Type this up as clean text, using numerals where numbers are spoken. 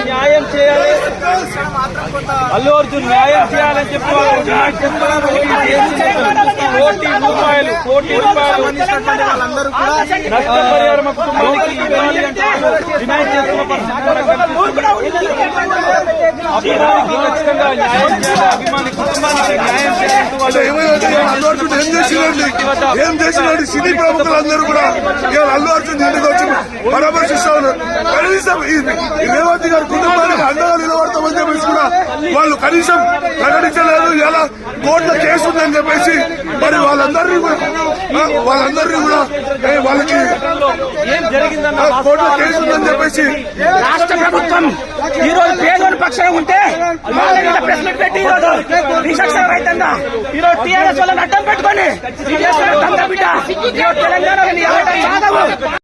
న్యాయం చేయాలి, అల్లు అర్జున్ న్యాయం చేయాలని చెప్పి కోటి రూపాయలు నష్టపరిహారం కుటుంబానికి ఇవ్వాలి అంటే డిమాండ్ చేస్తున్న అభిమానికి ఖచ్చితంగా న్యాయం చేయాలి, అభిమాని కుటుంబానికి న్యాయం ఏం చేసినట్టు సినీ ప్రముఖులందరూ కూడా ఇవాళ అల్లు అర్జున్ ఇంటికి వచ్చి పరామర్శిస్తా ఉన్నారు. కనీసం ఈ రేవంత్ గారి కుటుంబానికి అండగా నిలబడతామని చెప్పేసి కూడా వాళ్ళు కనీసం ప్రకటించలేదు. ఇలా కోర్టులో కేసు ఉందని చెప్పేసి మరి వాళ్ళందరినీ కూడా వాళ్ళకి కోర్టులో కేసు ఉందని చెప్పేసి రాష్ట్ర ప్రభుత్వం ఈ రోజు పేదోని పక్షంగా ఉంటే ప్రెస్ మీట్ పెట్టి ఈ రోజు నిశక్షర రైతంగా ఈ రోజు టీఆర్ఎస్ వాళ్ళని అడ్డం పెట్టుకొని తెలంగాణ